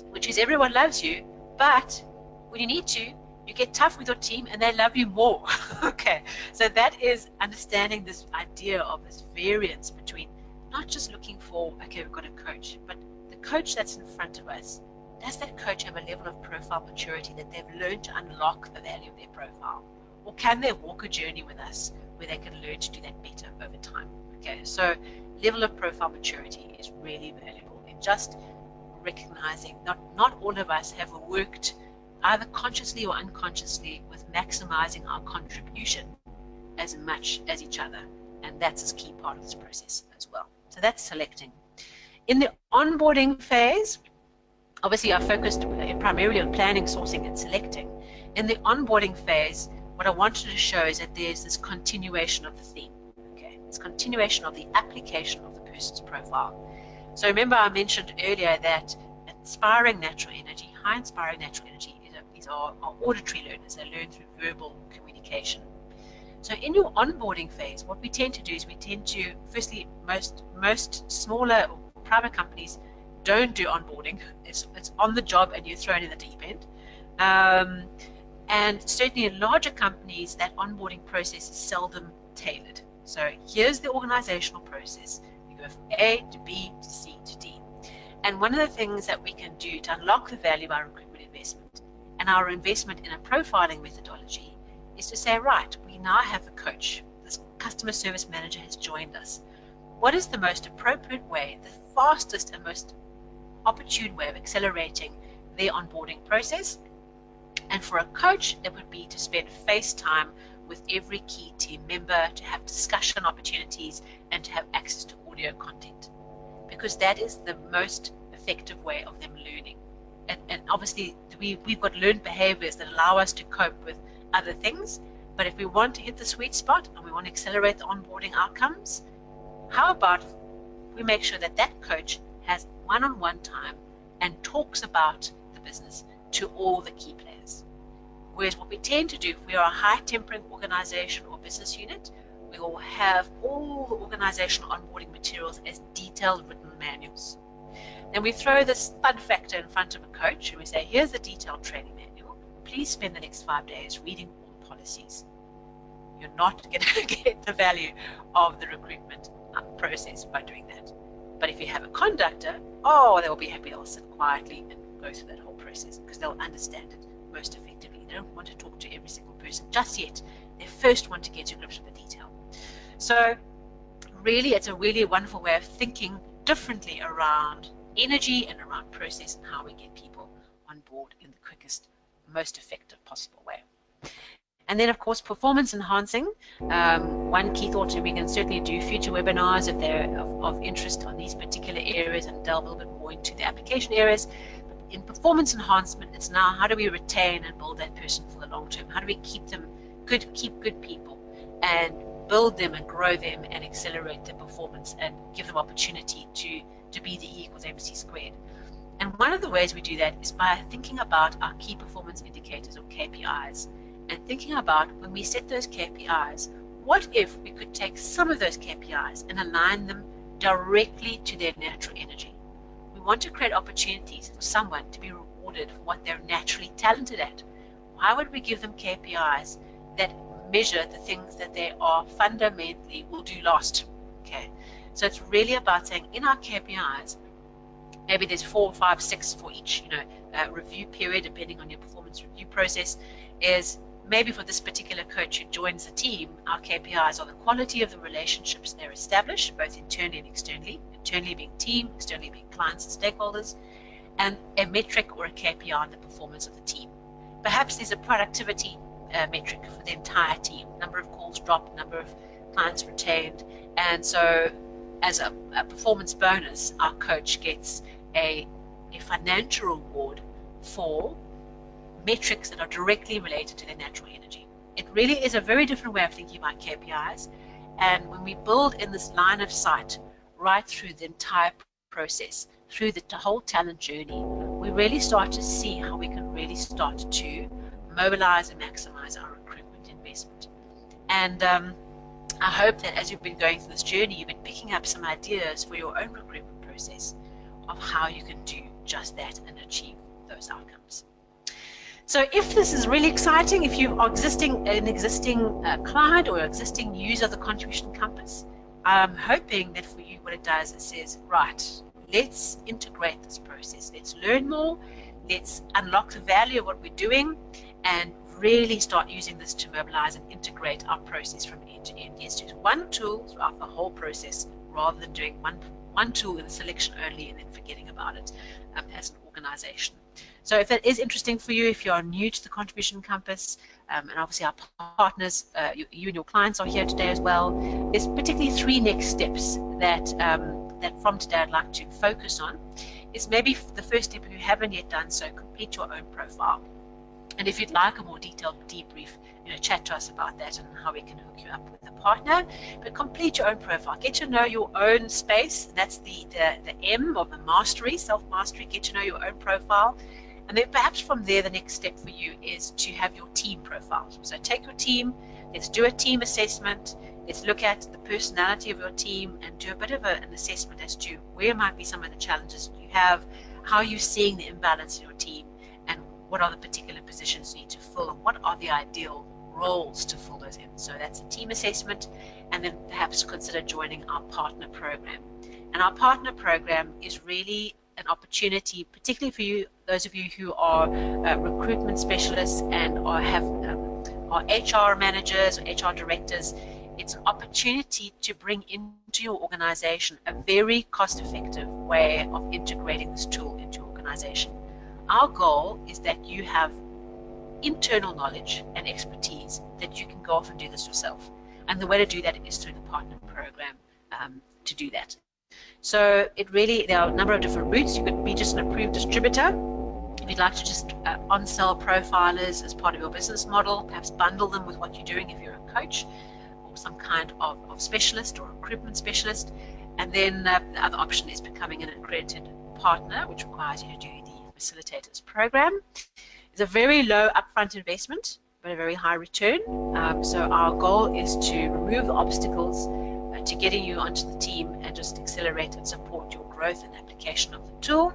Speaker 1: which is everyone loves you, but when you need to, you get tough with your team and they love you more. Okay, so that is understanding this idea of this variance between not just looking for, okay, we've got a coach, but the coach that's in front of us, does that coach have a level of profile maturity that they've learned to unlock the value of their profile? Or can they walk a journey with us where they can learn to do that better over time? Okay, so level of profile maturity is really valuable in just recognizing not all of us have worked either consciously or unconsciously with maximizing our contribution as much as each other, and that's a key part of this process as well. So that's selecting. In the onboarding phase, obviously I focused primarily on planning, sourcing, and selecting. In the onboarding phase, what I wanted to show is that there's this continuation of the theme. Okay, it's continuation of the application of the person's profile. So remember I mentioned earlier that inspiring natural energy, high inspiring natural energy is our auditory learners. They learn through verbal communication. So in your onboarding phase, what we tend to do is we tend to, firstly, most smaller or private companies don't do onboarding. It's on the job and you're thrown in the deep end. And certainly in larger companies, that onboarding process is seldom tailored. So here's the organizational process. You go from A to B to C to D. And one of the things that we can do to unlock the value of our recruitment investment and our investment in a profiling methodology is to say, right, we now have a coach. This customer service manager has joined us. What is the most appropriate way, the fastest and most opportune way of accelerating their onboarding process? And for a coach, that would be to spend face time with every key team member, to have discussion opportunities, and to have access to audio content. Because that is the most effective way of them learning. And obviously, we've got learned behaviors that allow us to cope with other things. But if we want to hit the sweet spot and we want to accelerate the onboarding outcomes, how about we make sure that that coach has one-on-one time and talks about the business to all the key players. Whereas what we tend to do, if we are a high-tempering organization or business unit, we will have all the organizational onboarding materials as detailed written manuals. Then we throw this fun factor in front of a coach and we say, here's the detailed training manual. Please spend the next 5 days reading all the policies. You're not going to get the value of the recruitment process by doing that. But if you have a conductor, they'll be happy. They'll sit quietly and go through that whole process because they'll understand it most effectively. They don't want to talk to every single person just yet. They first want to get to grips with the detail. So really, it's a really wonderful way of thinking differently around energy and around process and how we get people on board in the quickest, most effective possible way. And then, of course, performance enhancing. One key thought, and we can certainly do future webinars if they're of interest on these particular areas and delve a little bit more into the application areas. But in performance enhancement, it's now how do we retain and build that person for the long term? How do we keep them keep good people and build them and grow them and accelerate their performance and give them opportunity to be the E equals MC squared? And one of the ways we do that is by thinking about our key performance indicators or KPIs. And thinking about when we set those KPIs, what if we could take some of those KPIs and align them directly to their natural energy? We want to create opportunities for someone to be rewarded for what they're naturally talented at. Why would we give them KPIs that measure the things that they are fundamentally will do last? Okay, so it's really about saying in our KPIs, maybe there's 4, 5, 6 for each review period, depending on your performance review process, is maybe for this particular coach who joins the team, our KPIs are the quality of the relationships they're established, both internally and externally, internally being team, externally being clients and stakeholders, and a metric or a KPI on the performance of the team. Perhaps there's a productivity metric for the entire team, number of calls dropped, number of clients retained, and so as a performance bonus, our coach gets a financial reward for metrics that are directly related to their natural energy. It really is a very different way of thinking about KPIs, and when we build in this line of sight right through the entire process, through the whole talent journey, we really start to see how we can really start to mobilize and maximize our recruitment investment. And I hope that as you've been going through this journey, you've been picking up some ideas for your own recruitment process of how you can do just that and achieve those outcomes. So if this is really exciting, if you are an existing client or existing user of the Contribution Compass, I'm hoping that for you what it does is says, right, let's integrate this process. Let's learn more. Let's unlock the value of what we're doing and really start using this to mobilize and integrate our process from end to end. Yes, use one tool throughout the whole process rather than doing one tool in the selection only and then forgetting about it as an organization. So if that is interesting for you, if you are new to the Contribution Compass, and obviously our partners, you and your clients are here today as well, there's particularly 3 next steps that from today I'd like to focus on. Is maybe the first step, if you haven't yet done so, complete your own profile. And if you'd like a more detailed debrief, chat to us about that and how we can hook you up with a partner. But complete your own profile. Get to know your own space. That's the M of the mastery, self-mastery. Get to know your own profile. And then perhaps from there, the next step for you is to have your team profile. So take your team, let's do a team assessment. Let's look at the personality of your team and do a bit of an assessment as to where might be some of the challenges that you have, how you're seeing the imbalance in your team, and what are the particular positions you need to fill, and what are the ideal roles to fill those in. So that's a team assessment, and then perhaps consider joining our partner program. And our partner program is really an opportunity, particularly for you, those of you who are recruitment specialists and are HR managers or HR directors. It's an opportunity to bring into your organization a very cost-effective way of integrating this tool into your organization. Our goal is that you have internal knowledge and expertise that you can go off and do this yourself. And the way to do that is through the partner program to do that. So there are a number of different routes. You could be just an approved distributor. If you'd like to just on-sell profilers as part of your business model, perhaps bundle them with what you're doing if you're a coach, or some kind of specialist or recruitment specialist. And then the other option is becoming an accredited partner, which requires you to do the facilitators program. It's a very low upfront investment, but a very high return. So our goal is to remove the obstacles to getting you onto the team and just accelerate and support your growth and application of the tool.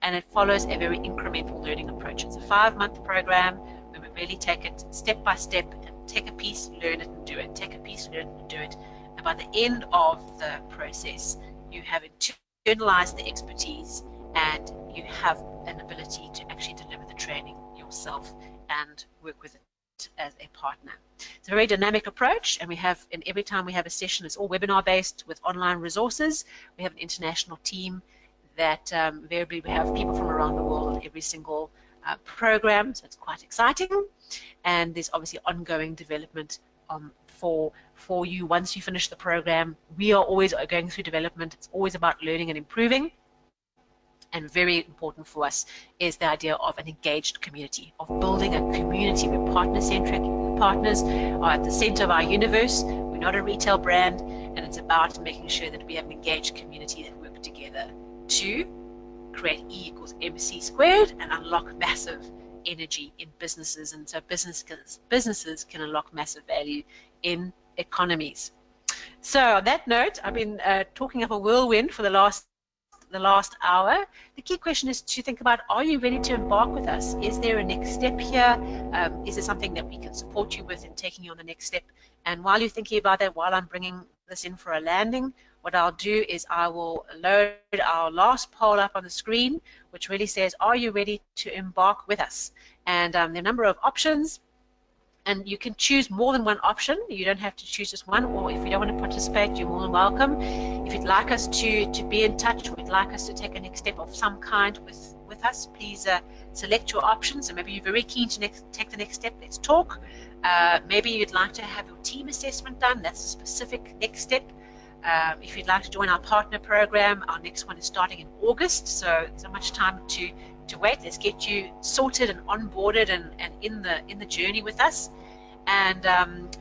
Speaker 1: And it follows a very incremental learning approach. It's a 5-month program where we really take it step by step and take a piece, learn it and do it, take a piece, learn it and do it. And by the end of the process, you have internalized the expertise and you have an ability to actually deliver the training yourself and work with it as a partner. It's a very dynamic approach, and we have, and every time we have a session, it's all webinar based with online resources. We have an international team that invariably we have people from around the world in every single program, so it's quite exciting. And there's obviously ongoing development for you once you finish the program. We are always going through development. It's always about learning and improving. And very important for us is the idea of an engaged community, of building a community. We're partner-centric. Partners are at the center of our universe. We're not a retail brand, and it's about making sure that we have an engaged community that work together to create E=MC² and unlock massive energy in businesses. And so businesses can unlock massive value in economies. So on that note, I've been talking up a whirlwind for the last hour. The key question is to think about, are you ready to embark with us? Is there a next step here? Is there something that we can support you with in taking you on the next step? And while you're thinking about that, while I'm bringing this in for a landing, what I'll do is I will load our last poll up on the screen, which really says, are you ready to embark with us? And there are a number of options, and you can choose more than one option. You don't have to choose just one, or if you don't want to participate, you're more than welcome. If you'd like us to be in touch, or you'd like us to take a next step of some kind with us, please select your options. So maybe you're very keen to take the next step, let's talk. Maybe you'd like to have your team assessment done, that's a specific next step. If you'd like to join our partner program, our next one is starting in August, so there's not much time to wait. Let's get you sorted and onboarded and in the journey with us. And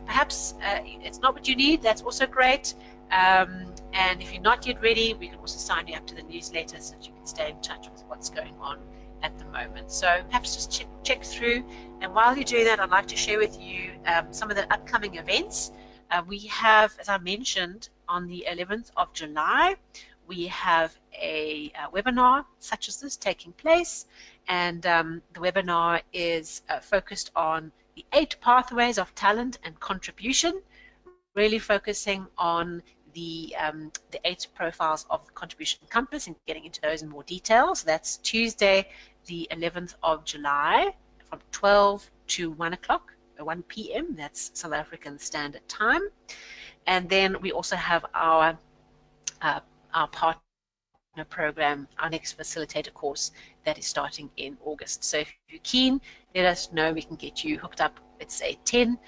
Speaker 1: perhaps it's not what you need, that's also great. And if you're not yet ready, we can also sign you up to the newsletter so that you can stay in touch with what's going on at the moment. So perhaps just check through, and while you're doing that, I'd like to share with you some of the upcoming events. We have, as I mentioned, on the 11th of July, we have a webinar such as this taking place, and the webinar is focused on the 8 pathways of talent and contribution, really focusing on the 8 profiles of the contribution compass and getting into those in more detail. So that's Tuesday, the 11th of July, from 12 to 1 o'clock, 1 p.m. That's South African Standard Time. And then we also have our partner program, our next facilitator course that is starting in August. So if you're keen, let us know. We can get you hooked up. It's a 10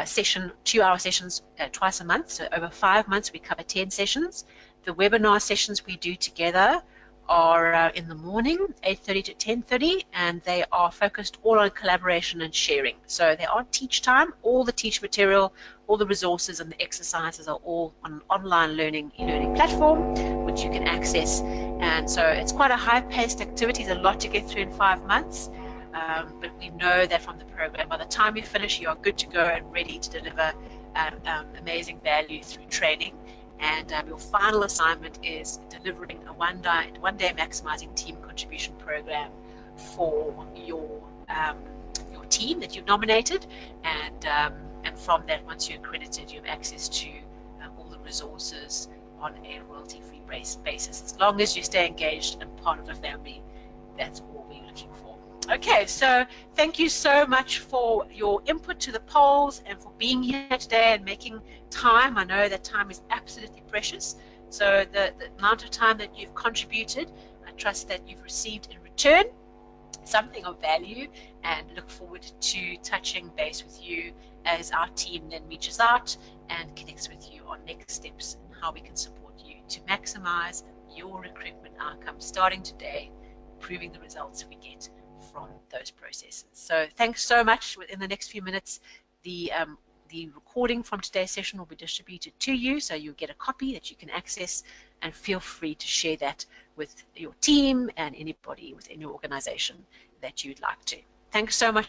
Speaker 1: session, 2-hour sessions twice a month. So over 5 months, we cover 10 sessions. The webinar sessions we do together are in the morning, 8:30 to 10:30, and they are focused all on collaboration and sharing. So they aren't teach time. All the teach material, all the resources and the exercises are all on an online e-learning platform, which you can access. And so it's quite a high-paced activity. There's a lot to get through in 5 months. But we know that from the program, by the time you finish, you are good to go and ready to deliver amazing value through training. And your final assignment is delivering a one-day maximizing team contribution program for your team that you've nominated. And from that, once you're accredited, you have access to all the resources on a royalty-free basis. As long as you stay engaged and part of the family, that's all we're looking for. Okay, so thank you so much for your input to the polls and for being here today and making time. I know that time is absolutely precious. So the amount of time that you've contributed, I trust that you've received in return something of value, and look forward to touching base with you as our team then reaches out and connects with you on next steps and how we can support you to maximize your recruitment outcomes starting today, improving the results we get from those processes. So thanks so much. In the next few minutes, the the recording from today's session will be distributed to you, so you'll get a copy that you can access, and feel free to share that with your team and anybody within your organization that you'd like to. Thanks so much